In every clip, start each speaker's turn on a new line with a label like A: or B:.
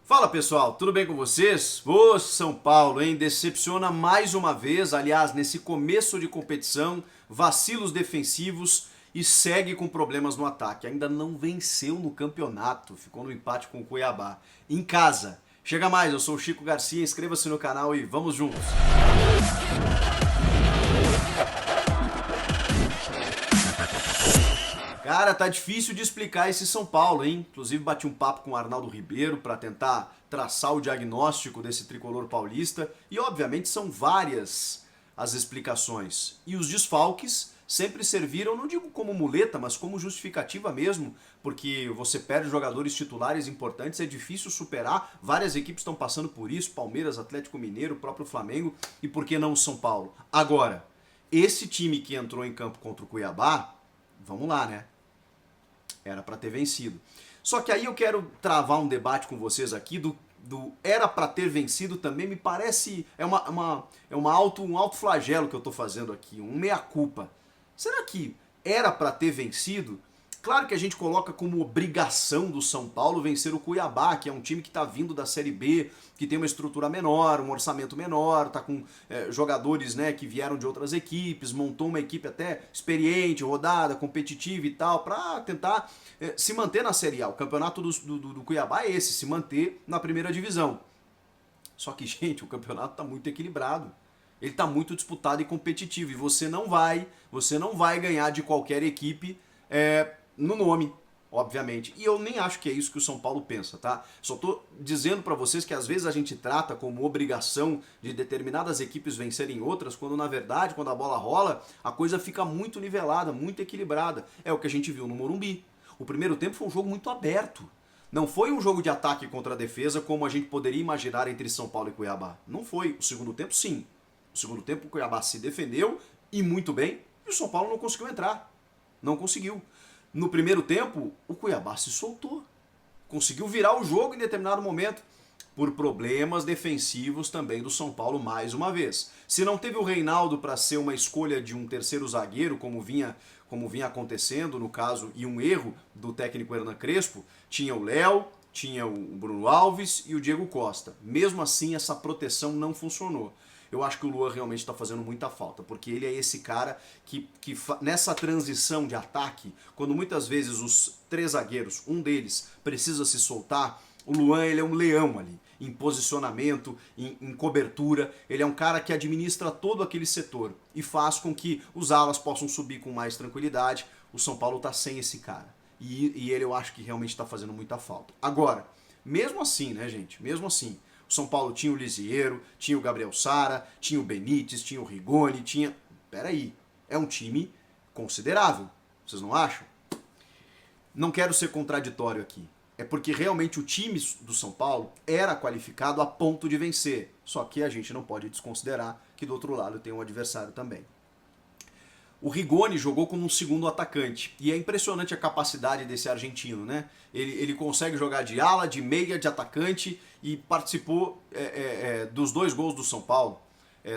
A: Fala pessoal, tudo bem com vocês? Ô São Paulo, hein? Decepciona mais uma vez, aliás, nesse começo de competição, vacilos defensivos e segue com problemas no ataque. Ainda não venceu no campeonato, ficou no empate com o Cuiabá. Em casa. Chega mais, eu sou o Chico Garcia, inscreva-se no canal e vamos juntos. Cara, tá difícil de explicar esse São Paulo, hein? Inclusive bati um papo com o Arnaldo Ribeiro para tentar traçar o diagnóstico desse tricolor paulista e obviamente são várias as explicações. E os desfalques sempre serviram, não digo como muleta, mas como justificativa mesmo, porque você perde jogadores titulares importantes, é difícil superar, várias equipes estão passando por isso, Palmeiras, Atlético Mineiro, o próprio Flamengo e por que não o São Paulo? Agora, esse time que entrou em campo contra o Cuiabá, vamos lá, né? Era para ter vencido. Só que aí eu quero travar um debate com vocês aqui do era para ter vencido também me parece um alto flagelo que eu tô fazendo aqui, um meia-culpa. Será que era para ter vencido? Claro que a gente coloca como obrigação do São Paulo vencer o Cuiabá, que é um time que está vindo da Série B, que tem uma estrutura menor, um orçamento menor, está com jogadores, né, que vieram de outras equipes, montou uma equipe até experiente, rodada, competitiva e tal, para tentar se manter na Série A. O campeonato do Cuiabá é esse, se manter na primeira divisão. Só que, gente, o campeonato está muito equilibrado. Ele está muito disputado e competitivo e você não vai ganhar de qualquer equipe no nome, obviamente. E eu nem acho que é isso que o São Paulo pensa, tá? Só tô dizendo para vocês que às vezes a gente trata como obrigação de determinadas equipes vencerem outras, quando na verdade, quando a bola rola, a coisa fica muito nivelada, muito equilibrada. É o que a gente viu no Morumbi. O primeiro tempo foi um jogo muito aberto. Não foi um jogo de ataque contra a defesa como a gente poderia imaginar entre São Paulo e Cuiabá. Não foi. O segundo tempo, sim. O segundo tempo o Cuiabá se defendeu e muito bem, e o São Paulo não conseguiu entrar. Não conseguiu. No primeiro tempo, o Cuiabá se soltou. Conseguiu virar o jogo em determinado momento. Por problemas defensivos também do São Paulo mais uma vez. Se não teve o Reinaldo para ser uma escolha de um terceiro zagueiro, como vinha acontecendo no caso, e um erro do técnico Hernan Crespo, tinha o Léo, tinha o Bruno Alves e o Diego Costa. Mesmo assim, essa proteção não funcionou. Eu acho que o Luan realmente está fazendo muita falta, porque ele é esse cara que nessa transição de ataque, quando muitas vezes os três zagueiros, um deles precisa se soltar, o Luan ele é um leão ali, em posicionamento, em cobertura, ele é um cara que administra todo aquele setor e faz com que os alas possam subir com mais tranquilidade. O São Paulo está sem esse cara. E ele eu acho que realmente está fazendo muita falta. Agora, mesmo assim, né, gente? Mesmo assim, o São Paulo tinha o Lisieiro, tinha o Gabriel Sara, tinha o Benítez, tinha o Rigoni, tinha... Peraí, é um time considerável, vocês não acham? Não quero ser contraditório aqui. É porque realmente o time do São Paulo era qualificado a ponto de vencer. Só que a gente não pode desconsiderar que do outro lado tem um adversário também. O Rigoni jogou como um segundo atacante. E é impressionante a capacidade desse argentino, né? Ele consegue jogar de ala, de meia, de atacante e participou dos dois gols do São Paulo.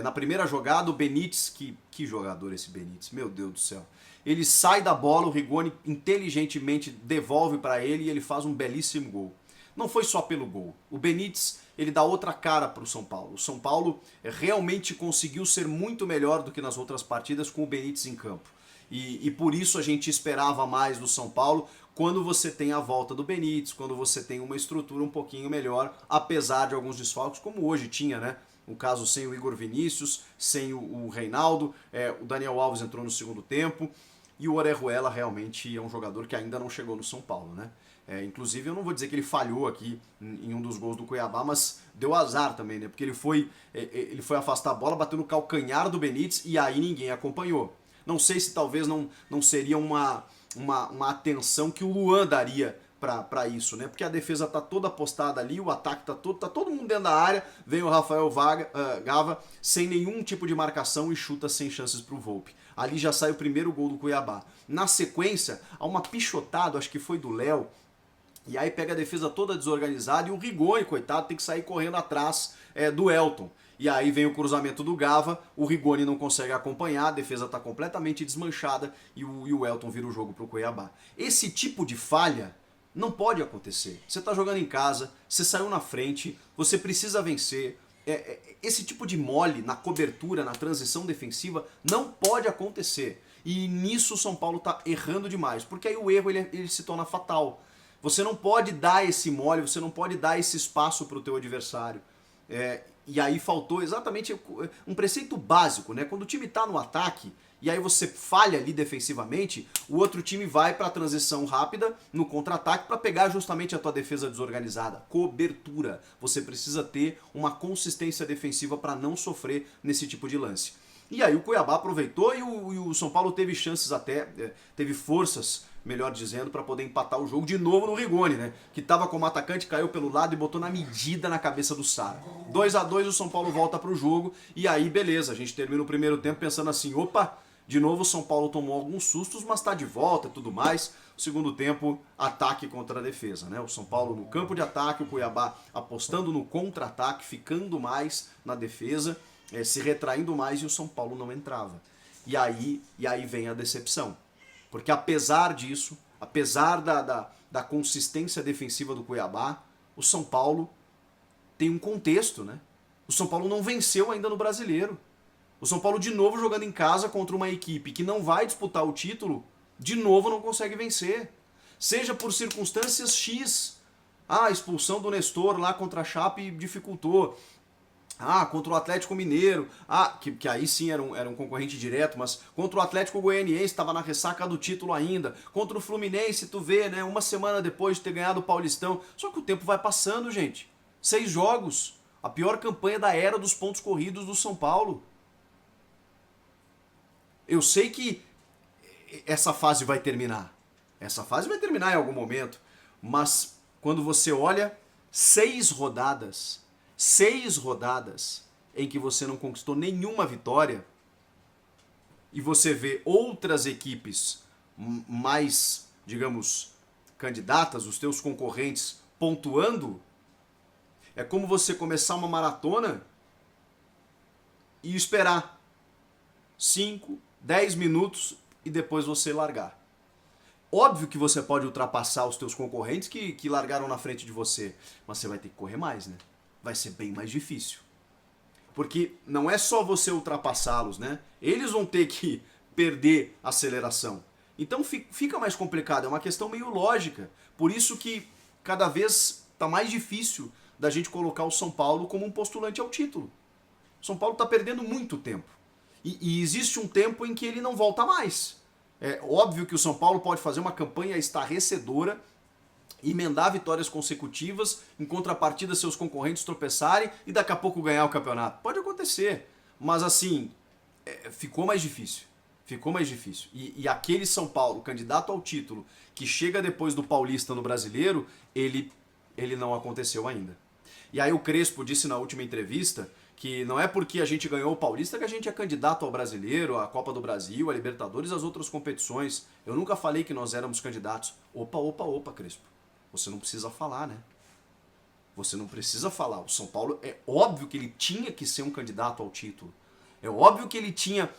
A: Na primeira jogada, o Benítez, que jogador esse Benítez, meu Deus do céu. Ele sai da bola, o Rigoni inteligentemente devolve para ele e ele faz um belíssimo gol. Não foi só pelo gol. O Benítez, ele dá outra cara para o São Paulo. O São Paulo realmente conseguiu ser muito melhor do que nas outras partidas com o Benítez em campo. E por isso a gente esperava mais do São Paulo quando você tem a volta do Benítez, quando você tem uma estrutura um pouquinho melhor, apesar de alguns desfalques, como hoje tinha, né? No caso, sem o Igor Vinícius, sem o Reinaldo, o Daniel Alves entrou no segundo tempo, e o Orejuela realmente é um jogador que ainda não chegou no São Paulo, né? Inclusive, eu não vou dizer que ele falhou aqui em um dos gols do Cuiabá, mas deu azar também, né? Porque ele foi afastar a bola, bateu no calcanhar do Benítez e aí ninguém acompanhou. Não sei se talvez não seria uma atenção que o Luan daria para isso, né? Porque a defesa tá toda apostada ali, o ataque tá todo mundo dentro da área, vem o Rafael Gava sem nenhum tipo de marcação e chuta sem chances pro Volpi. Ali já sai o primeiro gol do Cuiabá. Na sequência, há uma pichotada, acho que foi do Léo, e aí pega a defesa toda desorganizada e o Rigoni, coitado, tem que sair correndo atrás do Elton. E aí vem o cruzamento do Gava, o Rigoni não consegue acompanhar, a defesa está completamente desmanchada e o Elton vira o jogo pro Cuiabá. Esse tipo de falha Não pode acontecer. Você está jogando em casa, você saiu na frente, você precisa vencer. Esse tipo de mole na cobertura, na transição defensiva, não pode acontecer. E nisso o São Paulo está errando demais, porque aí o erro ele se torna fatal. Você não pode dar esse mole, você não pode dar esse espaço para o teu adversário. E aí faltou exatamente um preceito básico, né? Quando o time está no ataque, e aí você falha ali defensivamente, o outro time vai para a transição rápida no contra-ataque para pegar justamente a tua defesa desorganizada. Cobertura. Você precisa ter uma consistência defensiva para não sofrer nesse tipo de lance. E aí o Cuiabá aproveitou e o São Paulo teve chances até, teve forças, melhor dizendo, para poder empatar o jogo de novo no Rigoni, né? Que estava como atacante, caiu pelo lado e botou na medida na cabeça do Sara. 2-2, o São Paulo volta para o jogo e aí beleza, a gente termina o primeiro tempo pensando assim, opa, de novo o São Paulo tomou alguns sustos, mas está de volta e tudo mais. O segundo tempo, ataque contra a defesa, né? O São Paulo no campo de ataque, o Cuiabá apostando no contra-ataque, ficando mais na defesa, se retraindo mais e o São Paulo não entrava. E aí vem a decepção. Porque apesar disso, apesar da consistência defensiva do Cuiabá, o São Paulo tem um contexto, né? O São Paulo não venceu ainda no Brasileiro. O São Paulo de novo jogando em casa contra uma equipe que não vai disputar o título, de novo não consegue vencer. Seja por circunstâncias X. A expulsão do Nestor lá contra a Chape dificultou. Contra o Atlético Mineiro, que aí sim era um concorrente direto, mas contra o Atlético Goianiense, estava na ressaca do título ainda. Contra o Fluminense, tu vê, né, uma semana depois de ter ganhado o Paulistão. Só que o tempo vai passando, gente. 6 jogos, a pior campanha da era dos pontos corridos do São Paulo. Eu sei que essa fase vai terminar. Essa fase vai terminar em algum momento, mas quando você olha 6 rodadas em que você não conquistou nenhuma vitória e você vê outras equipes mais, digamos, candidatas, os teus concorrentes pontuando, é como você começar uma maratona e esperar 5, 10 minutos e depois você largar. Óbvio que você pode ultrapassar os teus concorrentes que largaram na frente de você, mas você vai ter que correr mais, né? Vai ser bem mais difícil. Porque não é só você ultrapassá-los, né? Eles vão ter que perder aceleração. Então fica mais complicado, é uma questão meio lógica. Por isso que cada vez está mais difícil da gente colocar o São Paulo como um postulante ao título. O São Paulo está perdendo muito tempo. E existe um tempo em que ele não volta mais. É óbvio que o São Paulo pode fazer uma campanha estarrecedora, emendar vitórias consecutivas, em contrapartida seus concorrentes tropeçarem e daqui a pouco ganhar o campeonato. Pode acontecer, mas assim, ficou mais difícil. Ficou mais difícil. E aquele São Paulo, candidato ao título, que chega depois do Paulista no Brasileiro, ele não aconteceu ainda. E aí o Crespo disse na última entrevista que não é porque a gente ganhou o Paulista que a gente é candidato ao Brasileiro, à Copa do Brasil, à Libertadores, às outras competições. Eu nunca falei que nós éramos candidatos. Opa, Crespo. Você não precisa falar, né? Você não precisa falar. O São Paulo, é óbvio que ele tinha que ser um candidato ao título. É óbvio que ele tinha,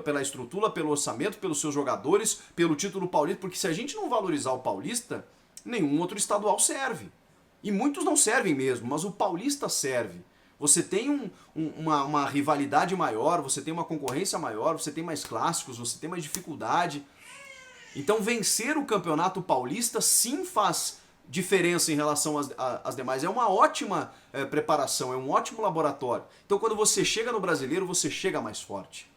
A: pela estrutura, pelo orçamento, pelos seus jogadores, pelo título paulista, porque se a gente não valorizar o Paulista, nenhum outro estadual serve. E muitos não servem mesmo, mas o Paulista serve. Você tem uma rivalidade maior, você tem uma concorrência maior, você tem mais clássicos, você tem mais dificuldade. Então vencer o Campeonato Paulista sim faz diferença em relação às demais. É uma ótima preparação, é um ótimo laboratório. Então quando você chega no Brasileiro, você chega mais forte.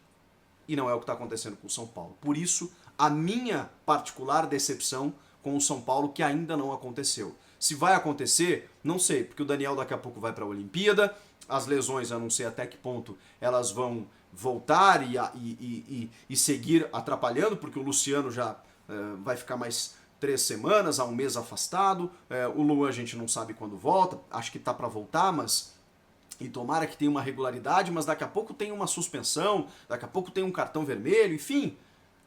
A: E não é o que está acontecendo com o São Paulo. Por isso, a minha particular decepção com o São Paulo, que ainda não aconteceu. Se vai acontecer, não sei, porque o Daniel daqui a pouco vai para a Olimpíada, as lesões, eu não sei até que ponto elas vão voltar e seguir atrapalhando, porque o Luciano já vai ficar mais 3 semanas, há um mês afastado, o Luan a gente não sabe quando volta, acho que tá para voltar, mas e tomara que tenha uma regularidade, mas daqui a pouco tem uma suspensão, daqui a pouco tem um cartão vermelho, enfim,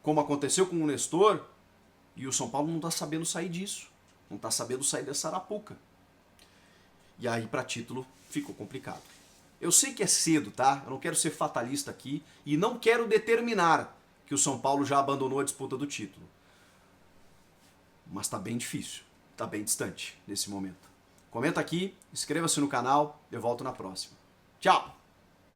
A: como aconteceu com o Nestor, e o São Paulo não tá sabendo sair disso, não tá sabendo sair dessa arapuca. E aí para título ficou complicado. Eu sei que é cedo, tá? Eu não quero ser fatalista aqui e não quero determinar que o São Paulo já abandonou a disputa do título. Mas tá bem difícil. está bem distante nesse momento. Comenta aqui, inscreva-se no canal, eu volto na próxima. Tchau!